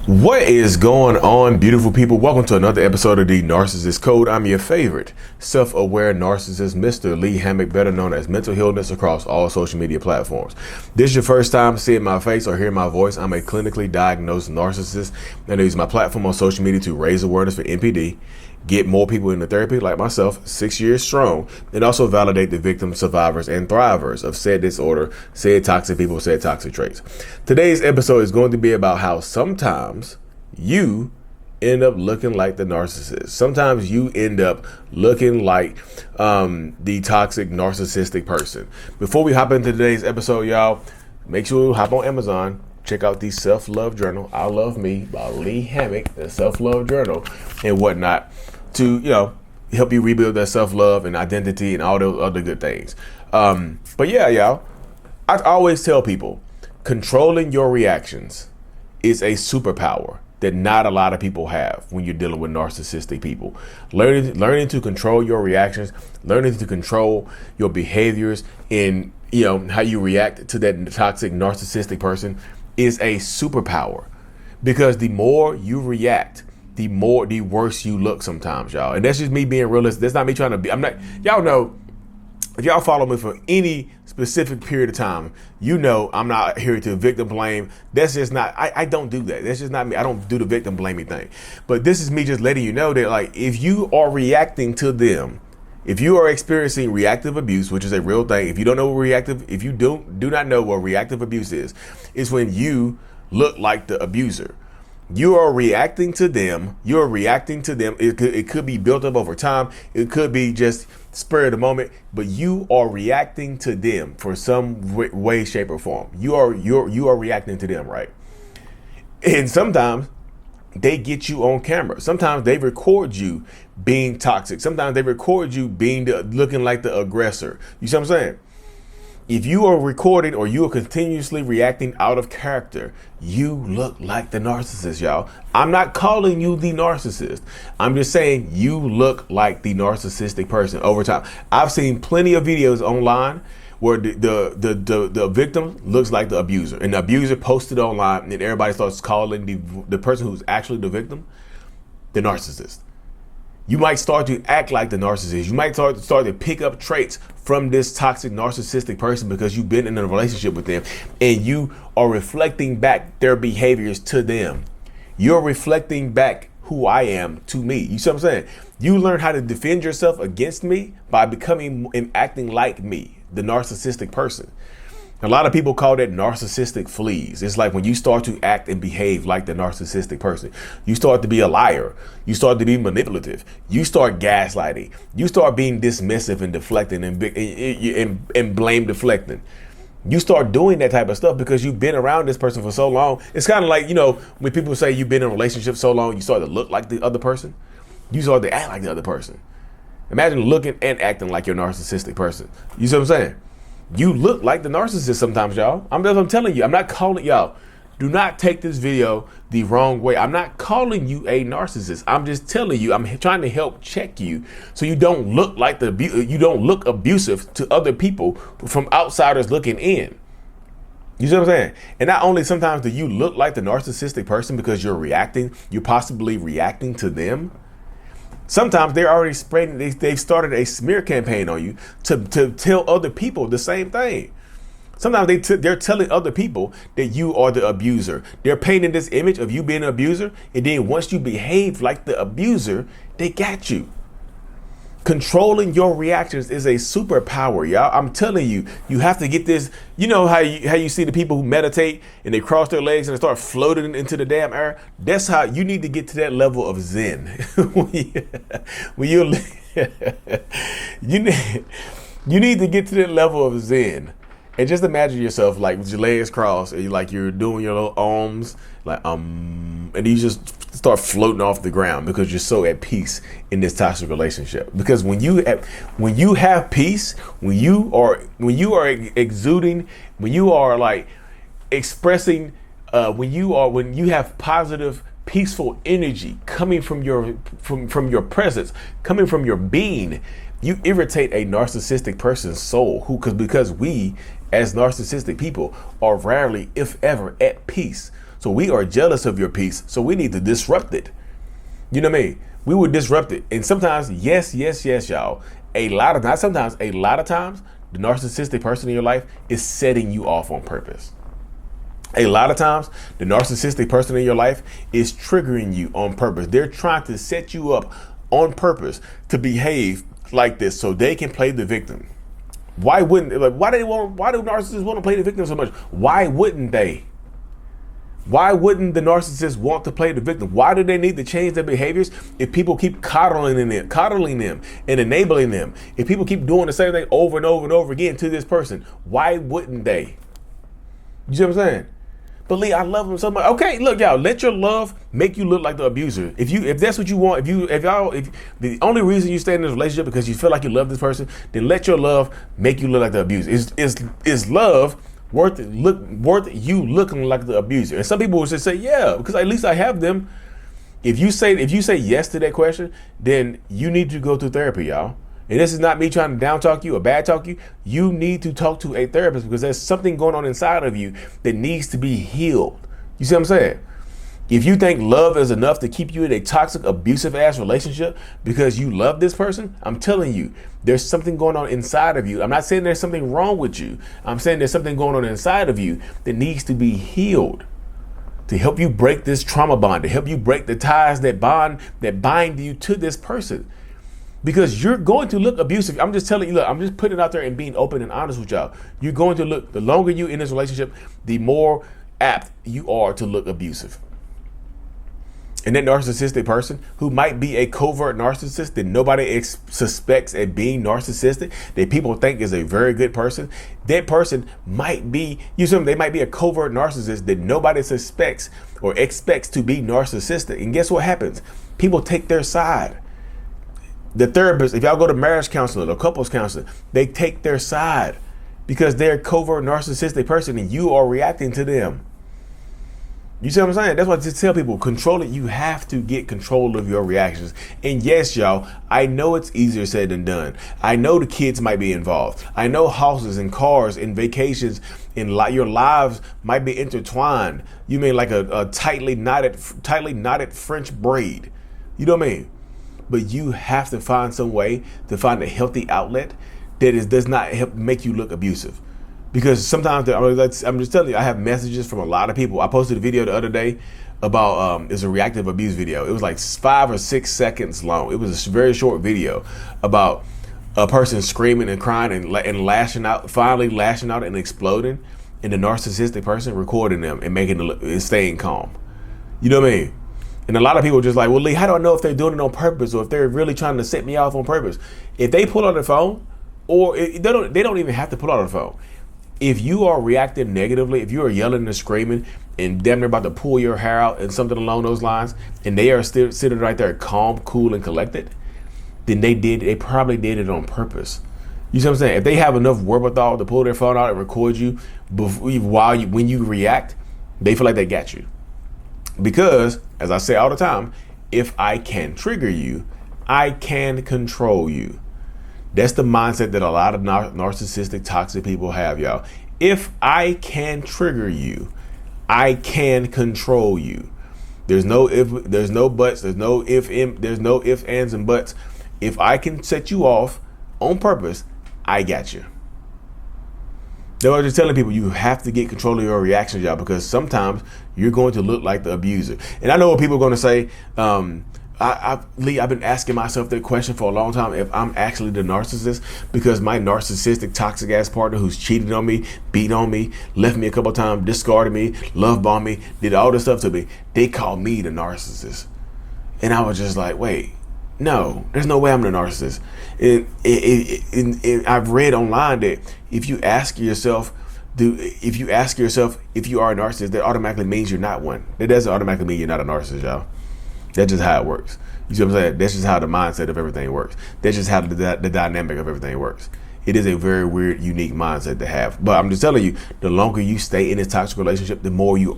What is going on, beautiful people? Welcome to another episode of the Narcissists Code. I'm your favorite self-aware narcissist, Mr. Lee Hammock, better known as Mental Healness, across all social media platforms. This is your first time seeing my face or hearing my voice. I'm a clinically diagnosed narcissist, and I use my platform on social media to raise awareness for NPD, get more people into therapy like myself, 6 years strong, and also validate the victims, survivors, and thrivers of said disorder, said toxic people, said toxic traits. Today's episode is going to be about how sometimes you end up looking like the narcissist. Sometimes you end up looking like the toxic narcissistic person. Before we hop into today's episode, y'all, make sure you hop on Amazon. Check out the Self-Love Journal, I Love Me by Lee Hammock, the Self-Love Journal and whatnot, to, help you rebuild that self-love and identity and all those other good things. But yeah, y'all, I always tell people, controlling your reactions is a superpower that not a lot of people have when you're dealing with narcissistic people. Learning to control your reactions, learning to control your behaviors in, how you react to that toxic narcissistic person is a superpower, because the more you react, the worse you look sometimes, y'all. And that's just me being realistic. That's not me trying to be, y'all know, if y'all follow me for any specific period of time, I'm not here to victim blame. That's just not, I don't do that. That's just not me. I don't do the victim blaming thing. But this is me just letting you know that, like, if you are reacting to them, if you are experiencing reactive abuse, which is a real thing, if you don't know what if you do not know what reactive abuse is, it's when you look like the abuser. You are reacting to them. You're reacting to them. It could be built up over time. It could be just spur of the moment, but you are reacting to them for some way, shape, or form. You are reacting to them, right? And sometimes they get you on camera. Sometimes they record you being toxic. Sometimes they record you looking like the aggressor. You see what I'm saying? If you are recording or you are continuously reacting out of character, you look like the narcissist, y'all. I'm not calling you the narcissist. I'm just saying you look like the narcissistic person over time. I've seen plenty of videos online where the victim looks like the abuser, and the abuser posted online, and everybody starts calling the person who's actually the victim the narcissist. You might start to act like the narcissist. You might start to pick up traits from this toxic narcissistic person because you've been in a relationship with them and you are reflecting back their behaviors to them. You're reflecting back who I am to me. You see what I'm saying? You learn how to defend yourself against me by becoming and acting like me, the narcissistic person. A lot of people call that narcissistic fleas. It's like when you start to act and behave like the narcissistic person, you start to be a liar. You start to be manipulative. You start gaslighting. You start being dismissive and deflecting and blame deflecting. You start doing that type of stuff because you've been around this person for so long. It's kind of like, when people say you've been in a relationship so long, you start to look like the other person. You start to act like the other person. Imagine looking and acting like your narcissistic person. You see what I'm saying? You look like the narcissist sometimes, y'all. I'm telling you, I'm not calling y'all. Do not take this video the wrong way. I'm not calling you a narcissist. I'm just telling you, I'm trying to help check you so you don't look like you don't look abusive to other people from outsiders looking in. You see what I'm saying? And not only sometimes do you look like the narcissistic person because you're possibly reacting to them. Sometimes they're already spreading, they've started a smear campaign on you to tell other people the same thing. Sometimes they're telling other people that you are the abuser. They're painting this image of you being an abuser, and then once you behave like the abuser, they got you. Controlling your reactions is a superpower, y'all. I'm telling you, you have to get this. You know how you see the people who meditate and they cross their legs and they start floating into the damn air? That's how you need to get to that level of Zen. you need to get to that level of Zen. And just imagine yourself like with your legs crossed and you're doing your little arms, and you just start floating off the ground because you're so at peace in this toxic relationship. Because when you have peace, when you are exuding, when you are like expressing, when you have positive, peaceful energy coming from your presence, coming from your being, you irritate a narcissistic person's soul because we as narcissistic people are rarely, if ever, at peace. So we are jealous of your peace. So we need to disrupt it. You know what I mean? We would disrupt it. And sometimes, yes, y'all. A lot of times, the narcissistic person in your life is setting you off on purpose. A lot of times, the narcissistic person in your life is triggering you on purpose. They're trying to set you up on purpose to behave like this so they can play the victim. Why do narcissists want to play the victim so much? Why wouldn't they? Why wouldn't the narcissist want to play the victim? Why do they need to change their behaviors if people keep coddling them and enabling them? If people keep doing the same thing over and over and over again to this person, why wouldn't they? You see what I'm saying? But Lee, I love him so much. Okay, look, y'all, let your love make you look like the abuser. If that's what you want, if the only reason you stay in this relationship because you feel like you love this person, then let your love make you look like the abuser. Is love worth you looking like the abuser? And some people will just say, yeah, because at least I have them. If you say yes to that question, then you need to go to therapy, y'all. And this is not me trying to down talk you or bad talk you. You need to talk to a therapist because there's something going on inside of you that needs to be healed. You see what I'm saying? If you think love is enough to keep you in a toxic, abusive ass relationship because you love this person, I'm telling you, there's something going on inside of you. I'm not saying there's something wrong with you. I'm saying there's something going on inside of you that needs to be healed to help you break this trauma bond, to help you break the ties that bind you to this person. Because you're going to look abusive. I'm just telling you, look, I'm just putting it out there and being open and honest with y'all. You're going to look, the longer you're in this relationship, the more apt you are to look abusive. And that narcissistic person who might be a covert narcissist that nobody suspects at being narcissistic, that people think is a very good person, that person might be, they might be a covert narcissist that nobody suspects or expects to be narcissistic. And guess what happens? People take their side. The therapist, if y'all go to marriage counseling or couples counseling, they take their side because they're a covert narcissistic person and you are reacting to them. You see what I'm saying? That's why I just tell people, control it. You have to get control of your reactions. And yes, y'all, I know it's easier said than done. I know the kids might be involved. I know houses and cars and vacations and your lives might be intertwined. You mean like a tightly knotted French braid. You know what I mean? But you have to find some way to find a healthy outlet that does not help make you look abusive. Because sometimes, I'm just telling you, I have messages from a lot of people. I posted a video the other day about, it's a reactive abuse video. It was like 5 or 6 seconds long. It was a very short video about a person screaming and crying and lashing out, finally lashing out and exploding, and the narcissistic person recording them and staying calm. You know what I mean? And a lot of people are just like, well, Lee, how do I know if they're doing it on purpose or if they're really trying to set me off on purpose? If they pull out the phone, or they don't even have to pull out the phone. If you are reacting negatively, if you are yelling and screaming and damn near about to pull your hair out and something along those lines, and they are still sitting right there calm, cool, and collected, then they probably did it on purpose. You see what I'm saying? If they have enough wherewithal to pull their phone out and record you when you react, they feel like they got you. Because, as I say all the time, if I can trigger you, I can control you. That's the mindset that a lot of narcissistic, toxic people have, y'all. If I can trigger you, I can control you. There's no if, there's no buts, there's no ifs, ands, and buts. If I can set you off on purpose, I got you. They were just telling people you have to get control of your reactions, y'all, because sometimes you're going to look like the abuser. And I know what people are going to say. Lee, I've been asking myself that question for a long time, if I'm actually the narcissist, because my narcissistic, toxic ass partner who's cheated on me, beat on me, left me a couple of times, discarded me, love bombed me, did all this stuff to me, they call me the narcissist. And I was just like, wait, no, there's no way I'm the narcissist. I've read online that if you ask yourself if you are a narcissist, that automatically means you're not one. That doesn't automatically mean you're not a narcissist, y'all. That's just how it works. You see what I'm saying? That's just how the mindset of everything works. That's just how the dynamic of everything works. It is a very weird, unique mindset to have. But I'm just telling you, the longer you stay in this toxic relationship, the more you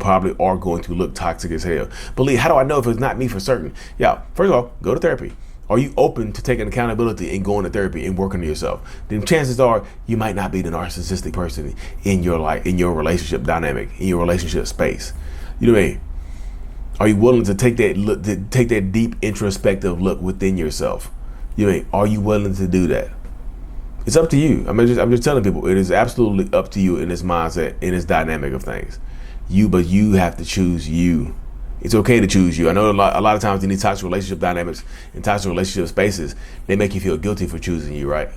probably are going to look toxic as hell. But Lee, how do I know if it's not me for certain? Yeah, first of all, go to therapy. Are you open to taking accountability and going to therapy and working on yourself? Then chances are you might not be the narcissistic person in your life, in your relationship dynamic, in your relationship space. You know what I mean? Are you willing to take that look, to take that deep introspective look within yourself? You know what I mean? Are you willing to do that? It's up to you. I'm just telling people, it is absolutely up to you in this mindset, in this dynamic of things. But you have to choose you. It's okay to choose you. I know a lot of times in these toxic relationship dynamics, in toxic relationship spaces, they make you feel guilty for choosing you, right?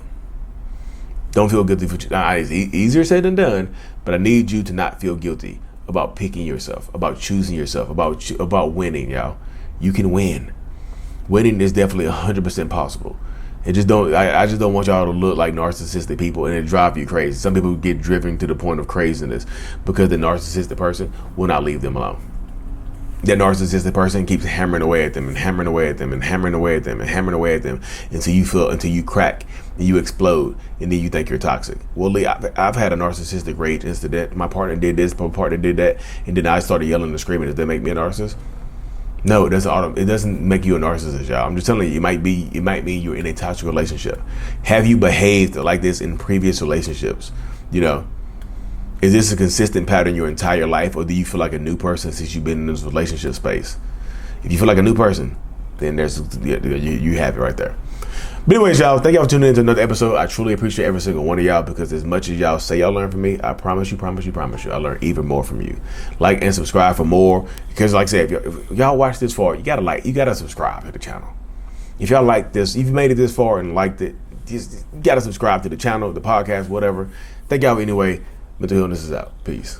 Don't feel guilty for it's easier said than done, but I need you to not feel guilty about picking yourself, about choosing yourself, about winning, y'all. You can win. Winning is definitely 100% possible. I just don't want y'all to look like narcissistic people and it drive you crazy. Some people get driven to the point of craziness because the narcissistic person will not leave them alone. That narcissistic person keeps hammering away at them and hammering away at them and hammering away at them and hammering away at them until you crack and you explode, and then you think you're toxic. Well, Lee, I've had a narcissistic rage incident. My partner did this, my partner did that, and then I started yelling and screaming. Does that make me a narcissist? No, it doesn't make you a narcissist, y'all. I'm just telling you, it might mean you're in a toxic relationship. Have you behaved like this in previous relationships? You know, is this a consistent pattern your entire life, or do you feel like a new person since you've been in this relationship space? If you feel like a new person, then you have it right there. But anyways, y'all, thank y'all for tuning in to another episode. I truly appreciate every single one of y'all, because as much as y'all say y'all learn from me, I promise you, I learn even more from you. Like and subscribe for more, because like I said, if y'all watch this far, you gotta subscribe to the channel. If y'all like this, if you made it this far and liked it, you gotta subscribe to the channel, the podcast, whatever. Thank y'all anyway. Mental Illness is out. Peace.